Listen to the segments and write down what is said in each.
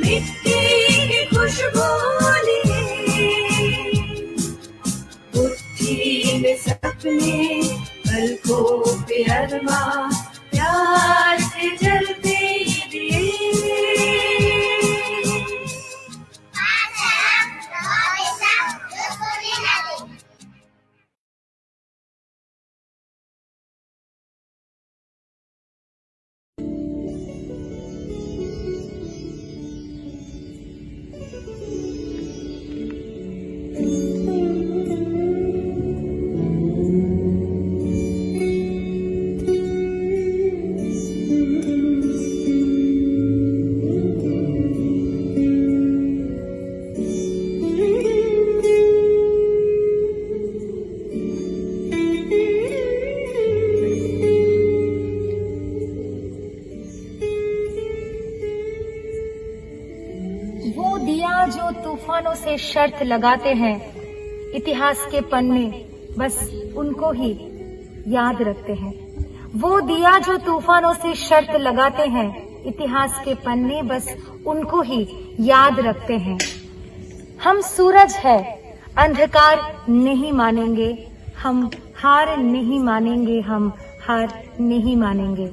मिट्टी की खुशबू लिए, मुट्ठी में सपने, पलकों पे अरमां, प्यार से जलते दिए। वो दिया जो तूफानों से शर्त लगाते हैं, इतिहास के पन्ने बस उनको ही याद रखते हैं। वो दिया जो तूफानों से शर्त लगाते हैं, इतिहास के पन्ने बस उनको ही याद रखते हैं। हम सूरज है, अंधकार नहीं मानेंगे, हम हार नहीं मानेंगे, हम हार नहीं मानेंगे।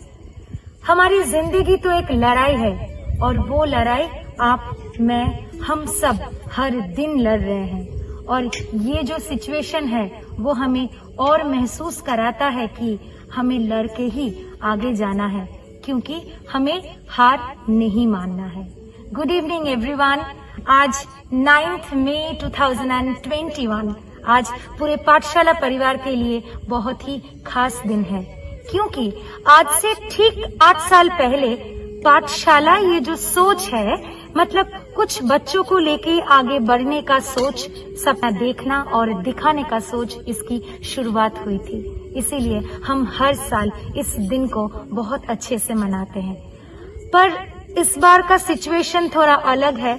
हमारी जिंदगी तो एक लड़ाई है और वो लड़ाई आप, मैं, हम सब हर दिन लड़ रहे हैं। और ये जो सिचुएशन है वो हमें और महसूस कराता है कि हमें लड़ के ही आगे जाना है, क्योंकि हमें हार नहीं मानना है। Good evening everyone. आज 9 मई 2021 आज पूरे पाठशाला परिवार के लिए बहुत ही खास दिन है, क्योंकि आज से ठीक 8 साल पहले पाठशाला ये जो सोच है, मतलब कुछ बच्चों को लेके आगे बढ़ने का सोच, सपना देखना और दिखाने का सोच, इसकी शुरुआत हुई थी। इसीलिए हम हर साल इस दिन को बहुत अच्छे से मनाते हैं। पर इस बार का सिचुएशन थोड़ा अलग है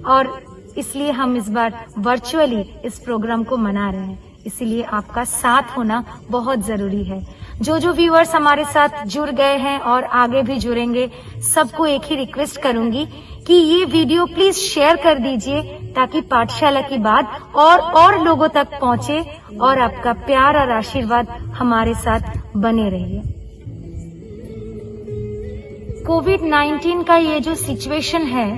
और इसलिए हम इस बार वर्चुअली इस प्रोग्राम को मना रहे हैं। इसीलिए आपका साथ होना बहुत जरूरी है। जो व्यूअर्स हमारे साथ जुड़ गए हैं और आगे भी जुड़ेंगे, सबको एक ही रिक्वेस्ट करूंगी कि ये वीडियो प्लीज शेयर कर दीजिए, ताकि पाठशाला की बात और लोगों तक पहुंचे और आपका प्यार और आशीर्वाद हमारे साथ बने रहिए। कोविड-19 का ये जो सिचुएशन है,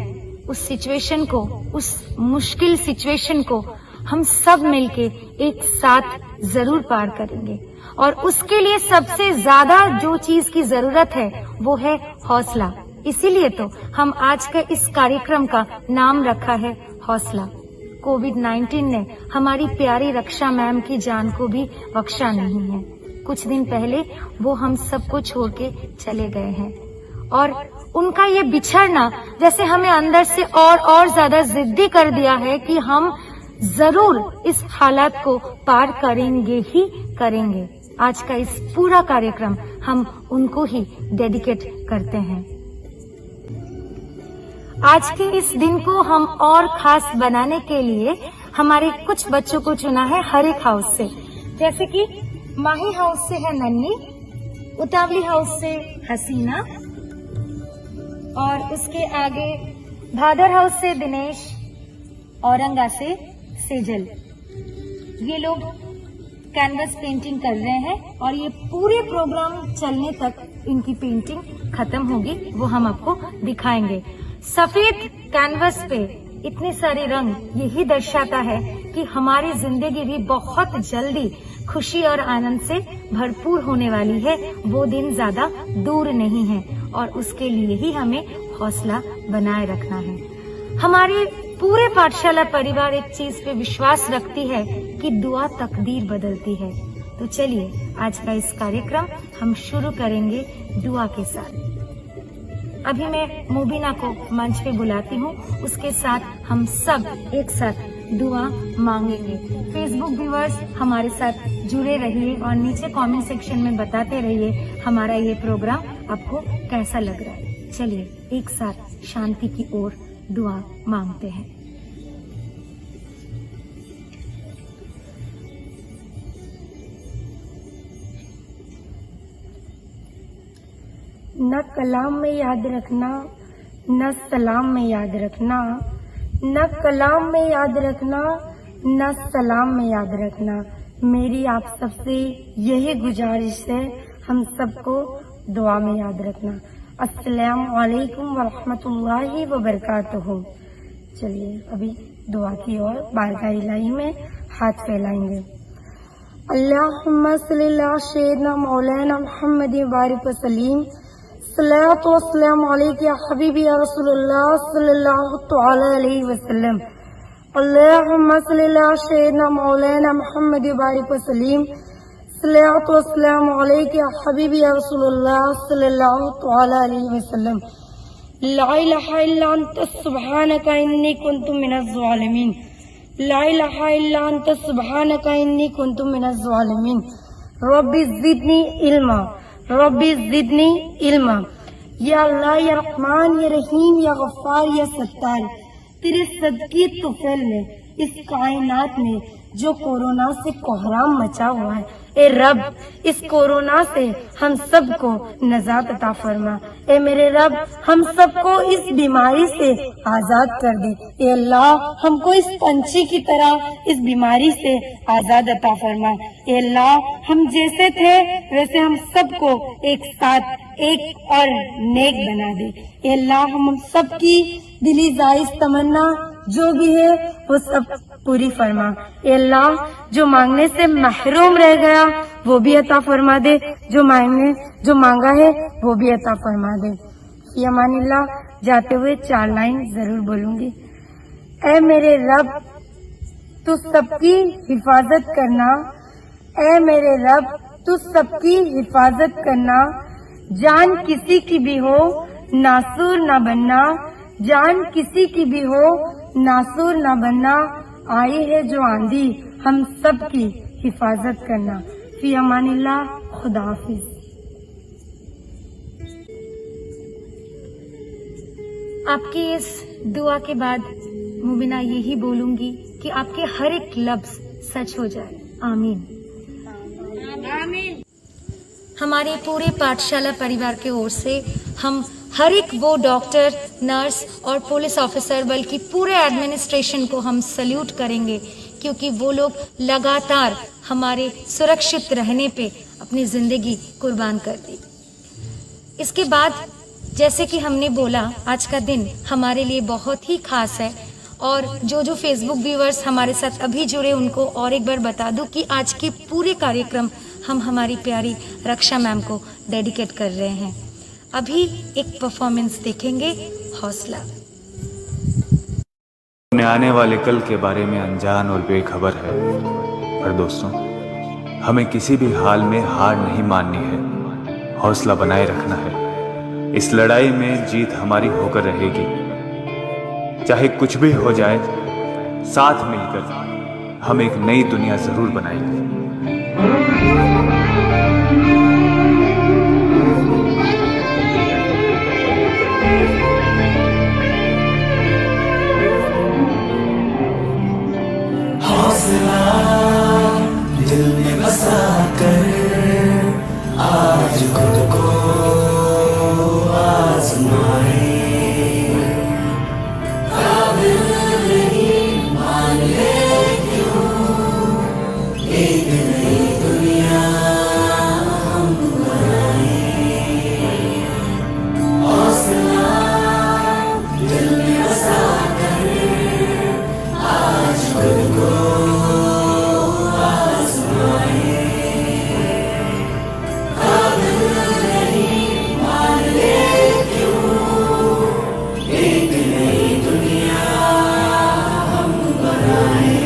उस सिचुएशन को, उस मुश्किल सिचुएशन को हम सब मिलके एक साथ जरूर पार करेंगे। और उसके लिए सबसे ज्यादा जो चीज की जरूरत है वो है हौसला। इसीलिए तो हम आज के इस कार्यक्रम का नाम रखा है हौसला। कोविड-19 ने हमारी प्यारी रक्षा मैम की जान को भी बख्शा नहीं है। कुछ दिन पहले वो हम सबको छोड़ के चले गए हैं और उनका ये बिछड़ना जैसे हमें अंदर से और ज्यादा जिद्दी कर दिया है कि हम जरूर इस हालात को पार करेंगे ही करेंगे। आज का इस पूरा कार्यक्रम हम उनको ही डेडिकेट करते हैं। आज के इस दिन को हम और खास बनाने के लिए हमारे कुछ बच्चों को चुना है हर एक हाउस से, जैसे कि माही हाउस से है नन्नी, उतावली हाउस से हसीना, और उसके आगे भादर हाउस से दिनेश, औरंगा से सेजल। ये लोग कैनवस पेंटिंग कर रहे हैं और ये पूरे प्रोग्राम चलने तक इनकी पेंटिंग खत्म होगी, वो हम आपको दिखाएंगे। सफेद कैनवस पे इतने सारे रंग यही दर्शाता है कि हमारी जिंदगी भी बहुत जल्दी खुशी और आनंद से भरपूर होने वाली है। वो दिन ज्यादा दूर नहीं है और उसके लिए ही हमें हौसला बनाए रखना है। हमारे पूरे पाठशाला परिवार एक चीज पे विश्वास रखती है कि दुआ तकदीर बदलती है। तो चलिए आज का इस कार्यक्रम हम शुरू करेंगे दुआ के साथ। अभी मैं मुबीना को मंच पे बुलाती हूँ, उसके साथ हम सब एक साथ दुआ मांगेंगे। फेसबुक व्यूअर्स हमारे साथ जुड़े रहिए और नीचे कमेंट सेक्शन में बताते रहिए हमारा ये प्रोग्राम आपको कैसा लग रहा है। चलिए एक साथ शांति की ओर दुआ मांगते हैं। न कलाम में याद रखना, न सलाम में याद रखना, न कलाम में याद रखना, न सलाम में याद रखना। मेरी आप सबसे यही गुजारिश है, हम सबको दुआ में याद रखना। अस्सलाम वालेकुम व रहमतुल्लाहि व बरकातुहू। चलिए अभी दुआ की ओर बारगाह इलाही में हाथ फैलाएंगे। अल्लाहुम्मा सल्ली अला सय्यिदना मौलाना मुहम्मद बारिक व सलीम। सल्लल्लाहु वस्सलाम अलैका या हबीबी या रसूलुल्लाह सल्लल्लाहु तआला अलैहि वसल्लम। अल्लाहुम्मा सल्ली अला सय्यिदना मौलाना मुहम्मद बारिक व सलीम। सल्लल्लाहु वस्सलाम अलैका या हबीबी या रसूलुल्लाह सल्लल्लाहु तआला अलैहि वसल्लम। ला इलाहा इल्ला अंत सुब्हानका इन्नी कुन्तु मिनज़ ज़ालिमीन। ला इलाहा इल्ला अंत सुब्हानका इन्नी कुन्तु मिनज़ ज़ालिमीन। रब्बी ज़िदनी इल्मा, रब्बी ज़िदनी इल्मा। या अल्लाह या रहमान या रहीम या गफ्फार या सत्तार, तेरे सदकी तुफैल में इस कायनात में जो कोरोना से कोहराम मचा हुआ है, ए रब इस कोरोना से हम सबको नजात अता फरमा। ए मेरे रब हम सबको इस बीमारी से आजाद कर दे। ए अल्लाह हमको इस पंछी की तरह इस बीमारी से आजाद अता फरमा। ए अल्लाह हम जैसे थे वैसे हम सबको एक साथ एक और नेक बना दे। ए अल्लाह हम सबकी दिली जायज तमन्ना जो भी है वो सब पूरी फरमा। ए अल्लाह जो मांगने से महरूम रह गया वो भी अता फरमा दे, जो मांगा है वो भी अता फरमा दे। फी अमानिल्लाह। जाते हुए 4 लाइन जरूर बोलूंगी। ए मेरे रब तू सबकी हिफाजत करना, ए मेरे रब तू सबकी हिफाजत करना। जान किसी की भी हो नासूर ना बनना, जान किसी की भी हो नासूर ना बनना। आई है जो आंधी हम सब की हिफाजत करना। फी अमानिल्लाह। खुदा हाफिज। आपकी इस दुआ के बाद मुबिना यही बोलूंगी कि आपके हर एक लफ्ज सच हो जाए। आमीन आमीन। हमारे पूरे पाठशाला परिवार की ओर से हम हर एक वो डॉक्टर, नर्स और पुलिस ऑफिसर बल्कि पूरे एडमिनिस्ट्रेशन को हम सल्यूट करेंगे, क्योंकि वो लोग लगातार हमारे सुरक्षित रहने पे अपनी जिंदगी कुर्बान कर दी। इसके बाद जैसे कि हमने बोला, आज का दिन हमारे लिए बहुत ही खास है और जो फेसबुक व्यूअर्स हमारे साथ अभी जुड़े उनको और एक बार बता दूं कि आज के पूरे कार्यक्रम हम हमारी प्यारी रक्षा मैम को डेडिकेट कर रहे हैं। अभी एक परफॉर्मेंस देखेंगे, हौसला। अपने आने वाले कल के बारे में अनजान और बेखबर है, पर दोस्तों हमें किसी भी हाल में हार नहीं माननी है, हौसला बनाए रखना है। इस लड़ाई में जीत हमारी होकर रहेगी, चाहे कुछ भी हो जाए। साथ मिलकर हम एक नई दुनिया जरूर बनाएंगे। हौसला दिल में बसा कर आज खुद को आजमाए। काबिल नहीं मान ले क्यों, एक नई दुनिया हम बनाए। हौसला दिल में बसा कर आज खुद को आजमाए। काबिल नहीं मान ले क्यों, एक नई दुनिया हम बनाए।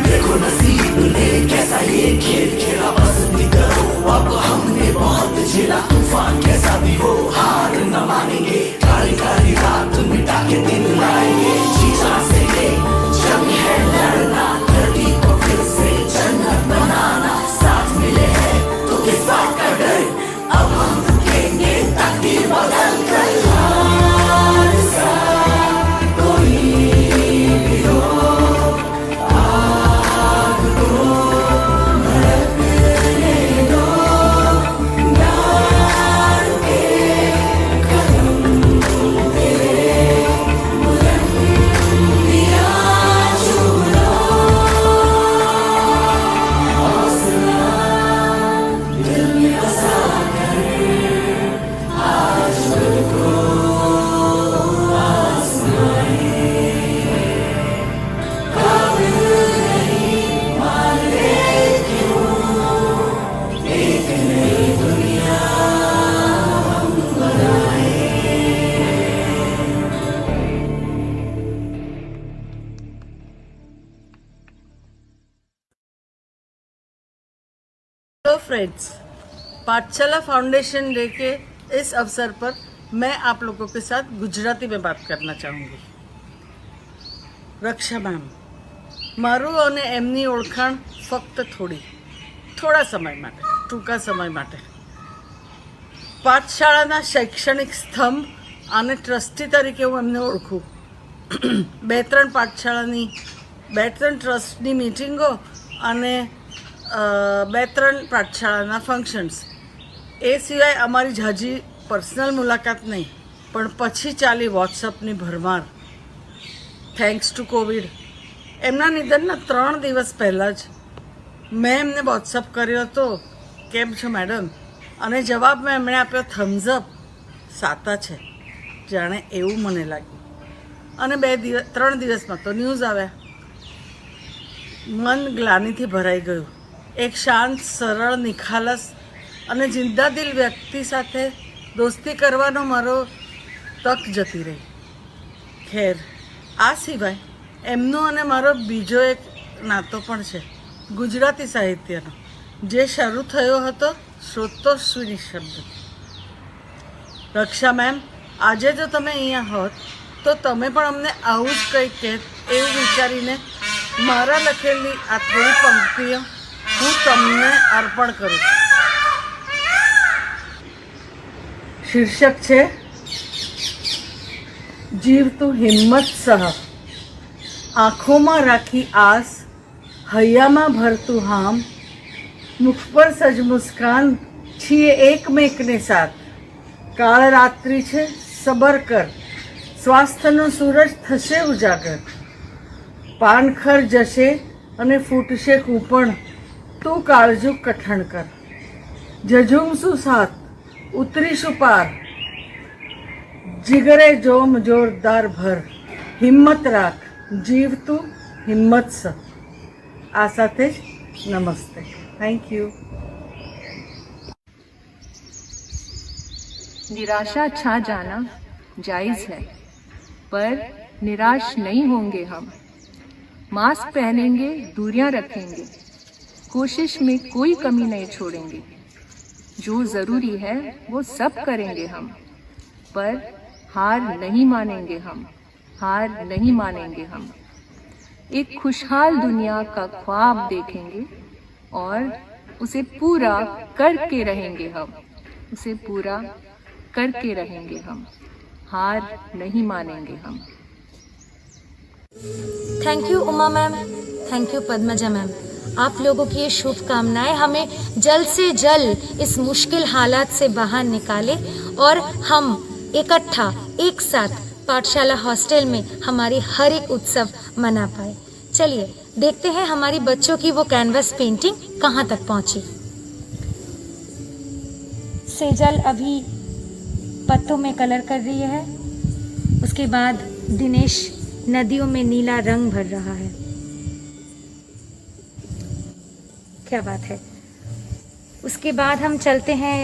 देखो नसीब ने कैसा ये खेल खेला, बस भी करो अब हमने बहुत झेला। तूफान कैसा भी हो हार न मानेंगे, काली काली रात मिटा के दिन लाएंगे। जीना से ये जंग है लड़ना, धरती को फिर से जन्नत बनाना। साथ मिले हैं तो किस बात का डर, अब हम रुकेंगे तकदीर बदल कर। हार सा कोई भी हो, आग को भड़कने दो, ना फ्रेंड्स, पाठशाला फाउंडेशन डे के इस अवसर पर मैं आप लोगों के साथ गुजराती में बात करना चाहूँगी। રક્ષા મેમ, મારું અને એમની ઓળખાણ ફક્ત થોડા સમય માટે, ટૂંકા સમય માટે પાઠશાળાના શૈક્ષણિક સ્તંભ અને ટ્રસ્ટી તરીકે હું એમને ઓળખું. બે ત્રણ ટ્રસ્ટની મિટિંગો અને 2-3 પાઠશાળાના ફંક્શન્સ, એ સિવાય અમારી ઝાઝી પર્સનલ મુલાકાત નહીં, પણ પછી ચાલી વોટ્સઅપની ભરમાર. Thanks to Covid. એમના નિધનના 3 દિવસ પહેલાં જ મેં એમને વોટ્સઅપ કર્યો હતો, કેમ છો મેડમ, અને જવાબમાં એમણે આપ્યો થમ્સઅપ, સાતા છે, જાણે એવું મને લાગ્યું. અને 3 દિવસમાં તો ન્યૂઝ આવ્યા. મન ગ્લાનિથી ભરાઈ ગયું. એક શાંત, સરળ, નિખાલસ અને જિંદાદિલ વ્યક્તિ સાથે દોસ્તી કરવાનો મારો તક જતી રહી. ખેર, આ સિવાય એમનો અને મારો બીજો એક નાતો પણ છે, ગુજરાતી સાહિત્યનો, જે શરૂ થયો હતો સ્રોતોસ્વીની શબ્દ. રક્ષા મેમ, આજે જો તમે અહીંયા હોત તો તમે પણ અમને આવું જ કંઈક કહેત, એવું વિચારીને મારા લખેલી આ થોડી પંક્તિઓ હું તમને અર્પણ કરું છું. શીર્ષક છે જીવતું હિંમત સહ. આંખોમાં રાખી આસ, હૈયામાં ભરતું હામ, મુખ પર સજ મુસ્કાન, છીએ એકમેકને સાથ. કાળ રાત્રિ છે, સબર કર, સ્વાસ્થ્યનો સૂરજ થશે ઉજાગર. પાનખર જશે અને ફૂટશે કૂપણ, તું કાળજું કઠણ કર. ઝઝૂમશું સાથ, ઉતરીશું પાર, જીગરે જોમ જોરદાર ભર. હિંમત રાખ, જીવતું હિંમત સ. આ સાથે જ નમસ્તે. Thank you. निराशा छा जाना जायज है, पर निराश नहीं होंगे हम. मास्क पहनेंगे, दूरियां रखेंगे, कोशिश में कोई कमी नहीं छोड़ेंगे. जो जरूरी है वो सब करेंगे हम, पर हार नहीं मानेंगे हम, हार नहीं मानेंगे हम. एक खुशहाल दुनिया का ख्वाब देखेंगे और उसे पूरा करके रहेंगे हम, उसे पूरा करके रहेंगे हम. हार नहीं मानेंगे हम. Thank you Uma ma'am, thank you Padmaja ma'am. आप लोगों की ये शुभकामनाएं हमें जल्द से जल्द इस मुश्किल हालात से बाहर निकाले और हम इकट्ठा एक साथ पाठशाला हॉस्टल में हमारी हर एक उत्सव मना पाए. चलिए देखते हैं हमारी बच्चों की वो कैनवस पेंटिंग कहाँ तक पहुँची. सेजल अभी पत्तों में कलर कर रही है. उसके बाद दिनेश नदियों में नीला रंग भर रहा है. क्या बात है. उसके बाद हम चलते हैं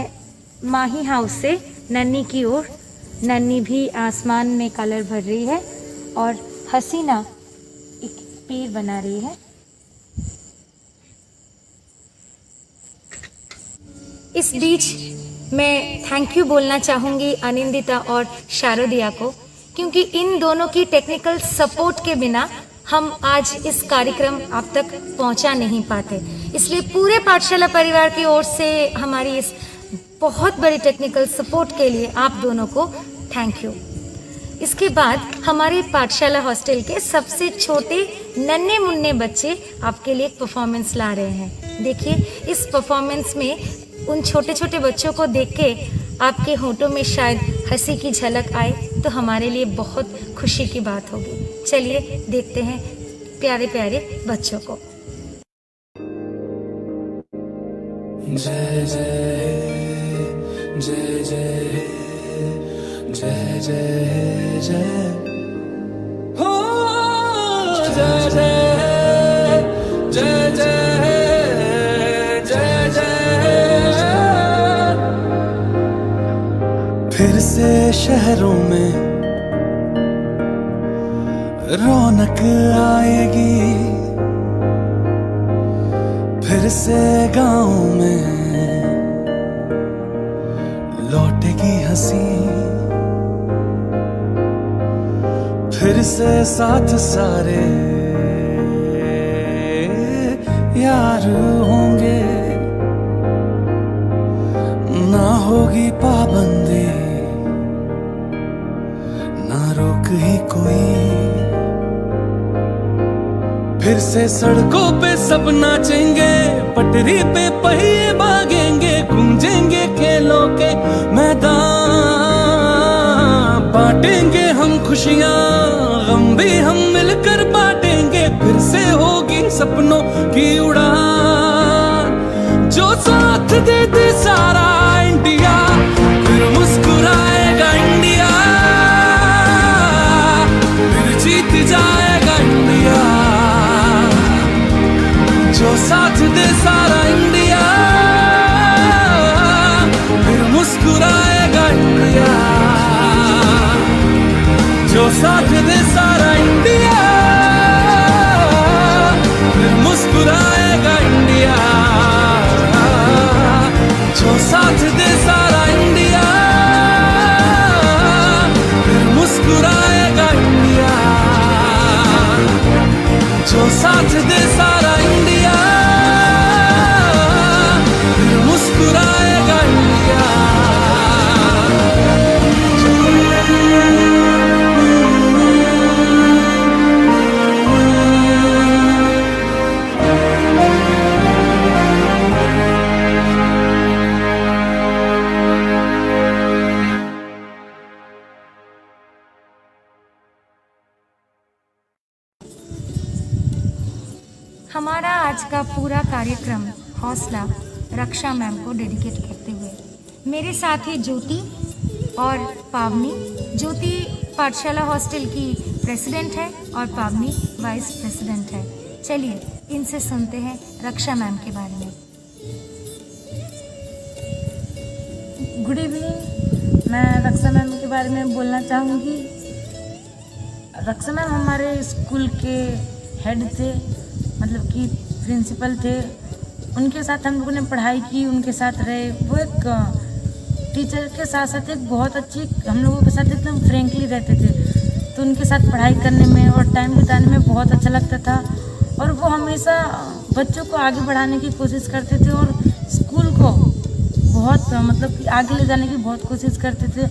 माही हाउस से नन्नी की ओर. नन्नी भी आसमान में कलर भर रही है और हसीना एक पेड़ बना रही है. इस बीच मैं थैंक यू बोलना चाहूँगी अनिंदिता और शारदिया को, क्योंकि इन दोनों की टेक्निकल सपोर्ट के बिना हम आज इस कार्यक्रम आप तक पहुंचा नहीं पाते. इसलिए पूरे पाठशाला परिवार की ओर से हमारी इस बहुत बड़ी टेक्निकल सपोर्ट के लिए आप दोनों को थैंक यू. इसके बाद हमारे पाठशाला हॉस्टल के सबसे छोटे नन्हे मुन्ने बच्चे आपके लिए एक परफॉर्मेंस ला रहे हैं. देखिए, इस परफॉर्मेंस में उन छोटे छोटे बच्चों को देख के आपके होठों में शायद हंसी की झलक आए तो हमारे लिए बहुत खुशी की बात होगी. चलिए देखते हैं प्यारे प्यारे बच्चों को. जय जय जय जय जय जय जय हो जय जय जय जय जय जय. फिर से शहरों में रौनक आएगी, फिर से गाँव में लौटेगी हंसी, फिर से साथ सारे यार होंगे, ना होगी पाबंदी, ना रोक ही कोई। फिर से सड़कों पे सब नाचेंगे, पटरी पे पहिए भागेंगे, गूंजेंगे खेलों के मैदान, बांटेंगे हम खुशियां, गम भी हम मिलकर बांटेंगे। फिर से होगी सपनों की उड़ान, जो साथ दे दे सारा इंडिया, फिर मुस्कुराएगा इंडिया, फिर जीत जाएगा इंडिया। जो साथ दे सारा इंडिया, फिर मुस्कुराएगा इंडिया। जो साथ दे सारा इंडिया, फिर मुस्कुराएगा इंडिया। जो साथ दे सारा इंडिया, फिर मुस्कुराएगा इंडिया। जो साथ दे सारा इंडिया, फिर मुस्कुराएगा इंडिया। हमारा आज का पूरा कार्यक्रम हौसला रक्षा मैम को डेडिकेट करते हुए, मेरे साथ ही ज्योति और पावनी। ज्योति पाठशाला हॉस्टल की प्रेसिडेंट है और पावनी वाइस प्रेसिडेंट है। चलिए इनसे सुनते हैं रक्षा मैम के बारे में। Good evening. मैं रक्षा मैम के बारे में बोलना चाहूँगी। रक्षा मैम हमारे स्कूल के हेड थे, मतलब कि प्रिंसिपल थे। उनके साथ हम लोगों ने पढ़ाई की, उनके साथ रहे। वो एक टीचर के साथ साथ एक बहुत अच्छी, हम लोगों के साथ एकदम फ्रेंकली रहते थे। तो उनके साथ पढ़ाई करने में और टाइम बिताने में बहुत अच्छा लगता था। और वो हमेशा बच्चों को आगे बढ़ाने की कोशिश करते थे और स्कूल को बहुत मतलब कि आगे ले जाने की बहुत कोशिश करते थे।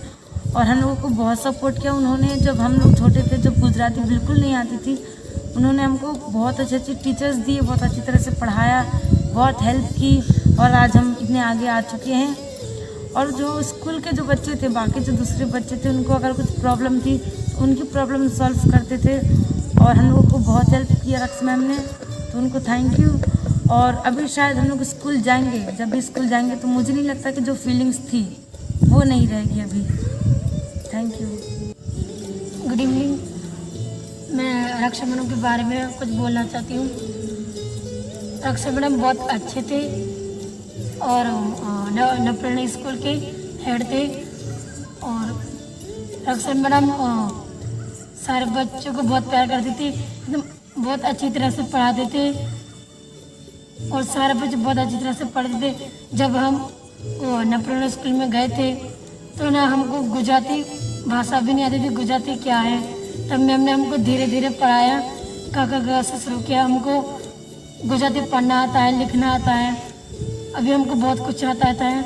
और हम लोगों को बहुत सपोर्ट किया उन्होंने। जब हम लोग छोटे थे, जब गुजराती बिल्कुल नहीं आती थी, उन्होंने हमको बहुत अच्छे अच्छे टीचर्स दिए, बहुत अच्छी तरह से पढ़ाया, बहुत हेल्प की। और आज हम इतने आगे आ चुके हैं। और जो स्कूल के जो बच्चे थे, बाकी जो दूसरे बच्चे थे, उनको अगर कुछ प्रॉब्लम थी तो उनकी प्रॉब्लम सॉल्व करते थे। और हम लोगों को बहुत हेल्प किया रक्षा मैम ने, तो उनको थैंक यू। और अभी शायद हम लोग स्कूल जाएंगे, जब भी स्कूल जाएंगे तो मुझे नहीं लगता कि जो फीलिंग्स थी वो नहीं रहेगी अभी। Thank you. Good evening. मैं रक्षा मैडम के बारे में कुछ बोलना चाहती हूँ। रक्षा मैडम बहुत अच्छे थे और नवप्रेरणा स्कूल के हेड थे। और रक्षा मैडम सारे बच्चों को बहुत प्यार करती थी, एकदम बहुत अच्छी तरह से पढ़ाते थे और सारे बच्चे बहुत अच्छी तरह से पढ़ते थे। जब हम नवप्रेरणा स्कूल में गए थे तो ना हमको गुजराती भाषा भी नहीं आती थी, गुजराती क्या है। तब मैम ने हमको धीरे धीरे पढ़ाया, काका ग से शुरू किया। हमको गुजराती पढ़ना आता है, लिखना आता है, अभी हमको बहुत कुछ आता है।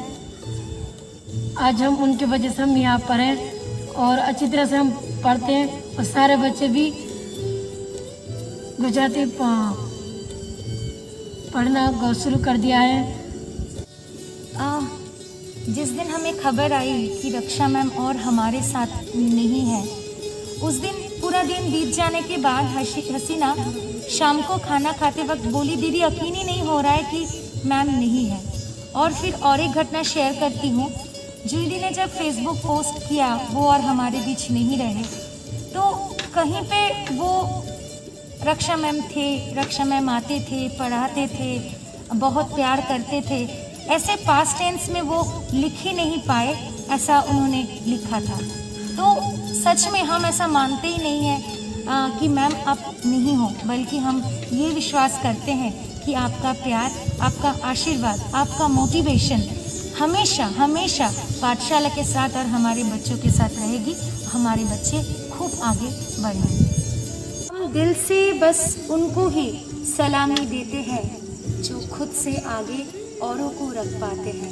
आज हम उनकी वजह से हम यहाँ पर हैं और अच्छी तरह से हम पढ़ते हैं। और सारे बच्चे भी गुजराती पढ़ना शुरू कर दिया है। जिस दिन हमें खबर आई कि रक्षा मैम और हमारे साथ नहीं है, उस दिन पूरा दिन बीत जाने के बाद हसीना शाम को खाना खाते वक्त बोली, दीदी यकीन ही नहीं हो रहा है कि मैम नहीं है। और फिर और एक घटना शेयर करती हूँ। जूली ने जब फेसबुक पोस्ट किया वो और हमारे बीच नहीं रहे, तो कहीं पे वो रक्षा मैम थे, रक्षा मैम आते थे, पढ़ाते थे, बहुत प्यार करते थे, ऐसे पास्ट टेंस में वो लिख ही नहीं पाए, ऐसा उन्होंने लिखा था। तो सच में हम ऐसा मानते ही नहीं हैं कि मैम आप नहीं हो, बल्कि हम ये विश्वास करते हैं कि आपका प्यार, आपका आशीर्वाद, आपका मोटिवेशन हमेशा हमेशा पाठशाला के साथ और हमारे बच्चों के साथ रहेगी। हमारे बच्चे खूब आगे बढ़ेंगे। हम दिल से बस उनको ही सलामी देते हैं जो खुद से आगे औरों को रख पाते हैं।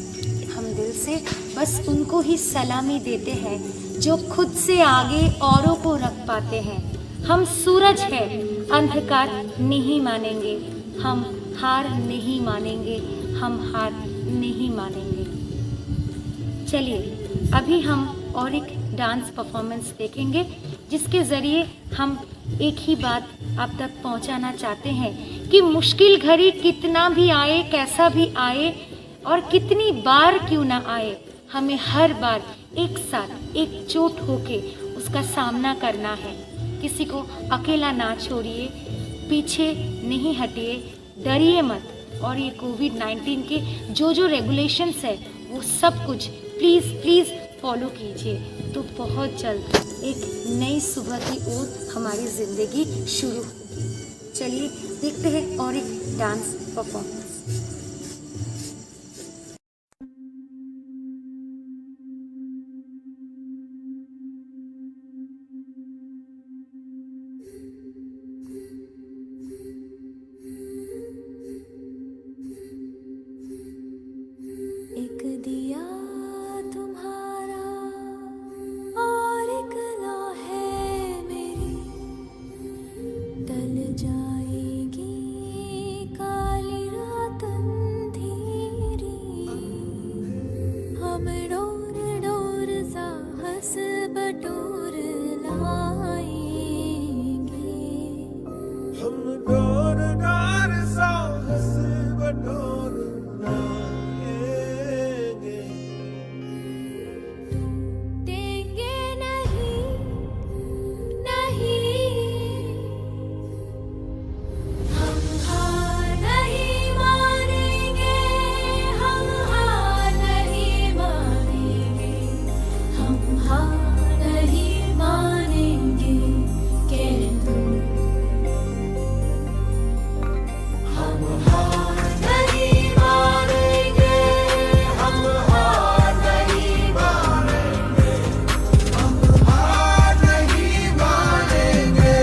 हम दिल से बस उनको ही सलामी देते हैं जो खुद से आगे औरों को रख पाते हैं। हम सूरज है, अंधकार नहीं मानेंगे, हम हार नहीं मानेंगे, हम हार नहीं मानेंगे। चलिए अभी हम और एक डांस परफॉर्मेंस देखेंगे जिसके ज़रिए हम एक ही बात आप तक पहुंचाना चाहते हैं कि मुश्किल घड़ी कितना भी आए, कैसा भी आए और कितनी बार क्यों ना आए, हमें हर बार एक साथ एकजुट होके उसका सामना करना है। किसी को अकेला ना छोड़िए, पीछे नहीं हटिए, डरिए मत। और ये कोविड-19 के जो रेगुलेशंस है वो सब कुछ प्लीज़ फॉलो कीजिए। तो बहुत जल्द एक नई सुबह की ओर हमारी ज़िंदगी शुरू होगी। चलिए देखते हैं और एक डांस परफॉर्मेंस। एक दिया तुम्हारा और एक ला है मेरी, टल जाएगी काली रात अंधेरी। हम डोर डोर साहस बटोर लाएंगे, हम डोर डोर साहस बटोर लाएंगे। देंगे नहीं नहीं, हम हार नहीं मानेंगे, हम हार नहीं मानेंगे, हम हार नहीं मानेंगे। कह दो हम हार नहीं मानेंगे, हम हार नहीं मानेंगे, हम हार नहीं मानेंगे।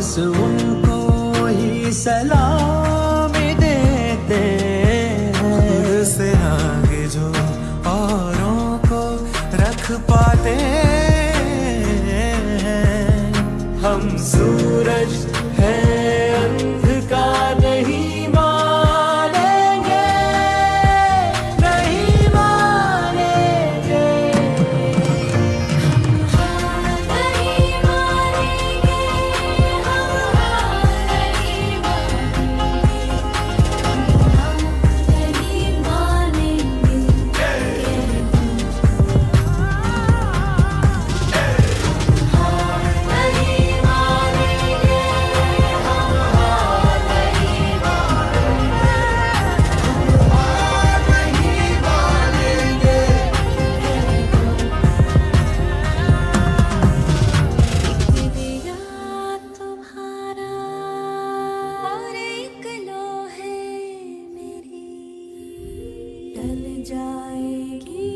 बस उनको ही सलामी देते हैं। से आगे जो औरों को रख पाते हैं। हम सूरज है अंधकार नहीं मानेंगे, नहीं मानेंगे। नहीं मानेंगे, हम हार नहीं मानेंगे, नहीं मानेंगे। नहीं मानेंगे, हम हार नहीं मानेंगे। एक दिया तुम्हारा और एक लो है मेरी, टल जाएगी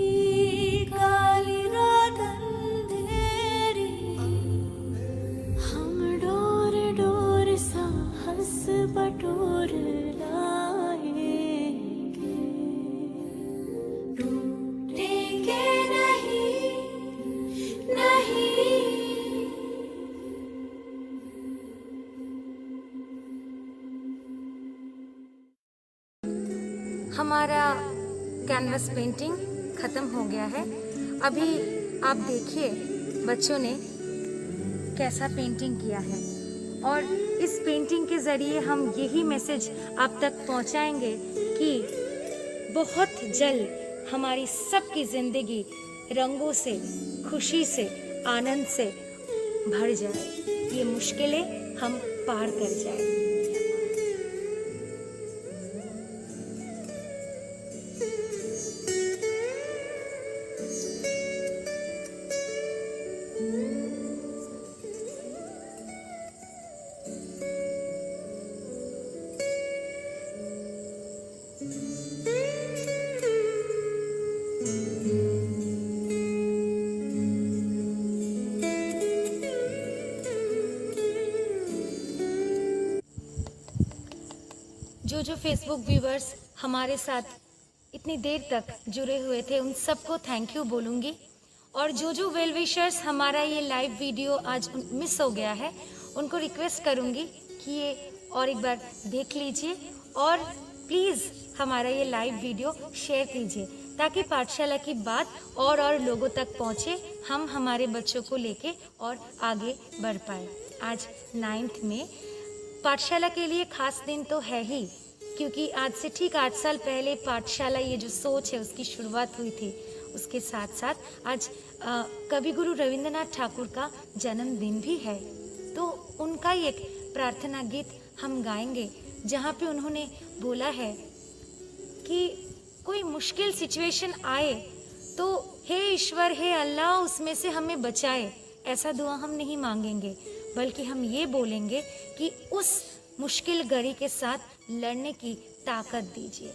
काली रात अंधेरी। हम डोर डोर सा हंस बटोर लाएंगे, टूटेंगे नहीं, नहीं। हमारा कैनवस पेंटिंग ख़त्म हो गया है। अभी आप देखिए बच्चों ने कैसा पेंटिंग किया है, और इस पेंटिंग के ज़रिए हम यही मैसेज आप तक पहुंचाएंगे कि बहुत जल्द हमारी सबकी ज़िंदगी रंगों से, खुशी से, आनंद से भर जाए। ये मुश्किलें हम पार कर जाए। जो फेसबुक व्यूवर्स हमारे साथ इतनी देर तक जुड़े हुए थे उन सबको थैंक यू बोलूँगी, और जो वेल विशर्स हमारा ये लाइव वीडियो आज मिस हो गया है उनको रिक्वेस्ट करूँगी कि ये और एक बार देख लीजिए, और प्लीज़ हमारा ये लाइव वीडियो शेयर कीजिए ताकि पाठशाला की बात और लोगों तक पहुँचे, हम हमारे बच्चों को लेके और आगे बढ़ पाए। आज 9th में पाठशाला के लिए खास दिन तो है ही, क्योंकि आज से ठीक 8 साल पहले पाठशाला ये जो सोच है उसकी शुरुआत हुई थी। उसके साथ साथ आज कवि गुरु रविंद्रनाथ ठाकुर का जन्मदिन भी है, तो उनका ही एक प्रार्थना गीत हम गाएंगे जहाँ पे उन्होंने बोला है कि कोई मुश्किल सिचुएशन आए तो हे ईश्वर, हे अल्लाह, उसमें से हमें बचाए। ऐसा दुआ हम नहीं मांगेंगे, बल्कि हम ये बोलेंगे कि उस मुश्किल घड़ी के साथ लड़ने की ताकत दीजिए।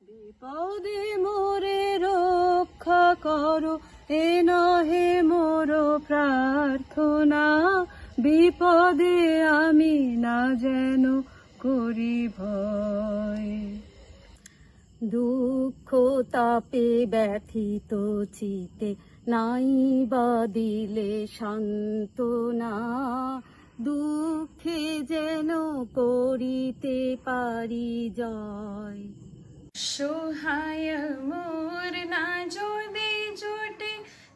বিপদে মোরে রক্ষা করো, এ নহে মোর প্রার্থনা। বিপদে আমি না যেন করি ভয়। দুঃখ তাপে ব্যথিত চিতে নাই বা দিলে সান্ত্বনা। দুঃখে যেন করিতে পারি জয়। সোহায় মোর না যদি জোটে,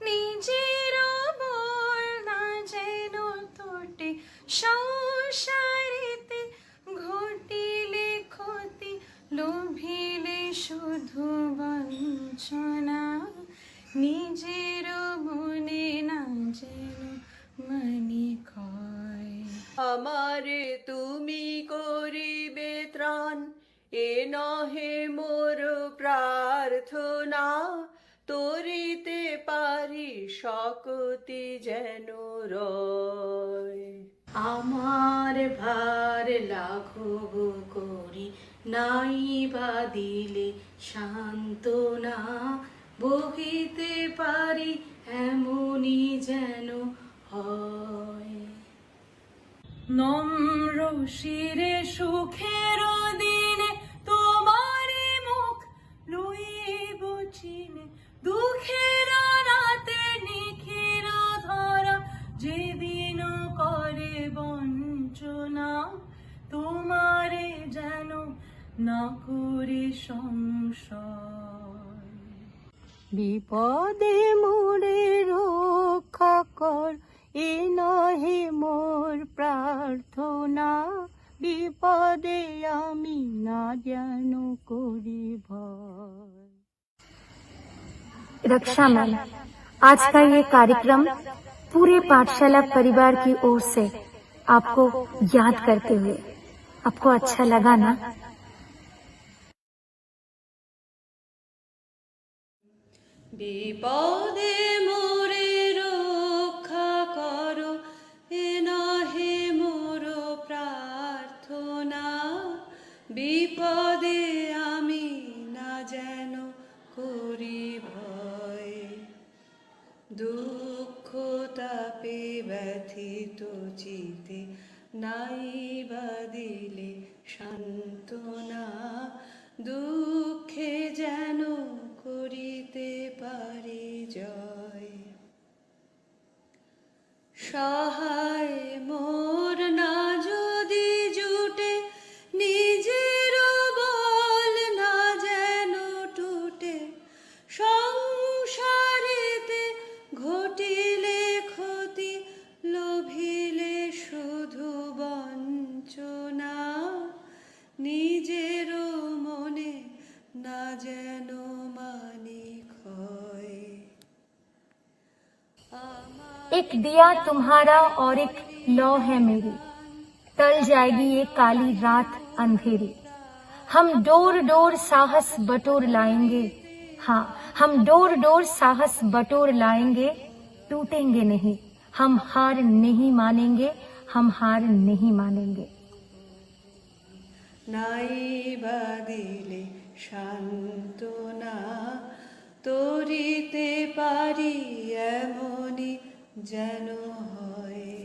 নিজের বল না যেন তোটে। সংসারেতে ঘটিলে ক্ষতি, লোভিলে শুধু বঞ্চনা। নিজের মনে না যেন মানি ক্ষয়। আমারে তুমি করিবে ত্রাণ, এ নহে মোর প্রার্থনা। তরিতে পারি শক্তি যেন রয়। আমার ভার লাঘব করি নাই বা দিলে সান্ত্বনা বহিতে পারি এমনই যেন হয়। নম্র শিরে সুখের দিনে তোমারে মুখ লইব চিনে, দুঃখের রাতে নিখিল ধরা যেদিন করে বঞ্চনা, তোমারে যেন না করে সংশয়। বিপদে মোরে রক্ষা কর, এ নহে মোর প্রার্থনা, বিপদে আমি না যেন করি ভয়। रक्षा मैम, आज का ये कार्यक्रम पूरे पाठशाला परिवार की ओर से आपको याद करते हुए आपको अच्छा लगा ना? বিপদে মোরে রক্ষা করো, এ নহে মোর প্রার্থনা, বিপদে আমি না যেন করি ভয়। দুঃখ তাপে ব্যথিত চিতে নাই বা দিলে সান্ত্বনা, দুঃখে যেন করিতে পারি জয়। সহায় মোর না যদি জুটে, নিজের বল না যেন টুটে, সংসারেতে ঘটিলে ক্ষতি, লোভিলে শুধু বঞ্চনা, নিজের মনে না যেন মানি ক্ষয়। एक दिया तुम्हारा और एक लौ है मेरी, टल जाएगी ये काली रात अंधेरी, हम डोर डोर साहस बटोर लाएंगे, हाँ हम डोर डोर साहस बटोर लाएंगे, टूटेंगे नहीं, हम हार नहीं मानेंगे, हम हार नहीं मानेंगे। নাই বা দিলে সান্ত্বনা, তরিতে পারি এমনই যেন হয়।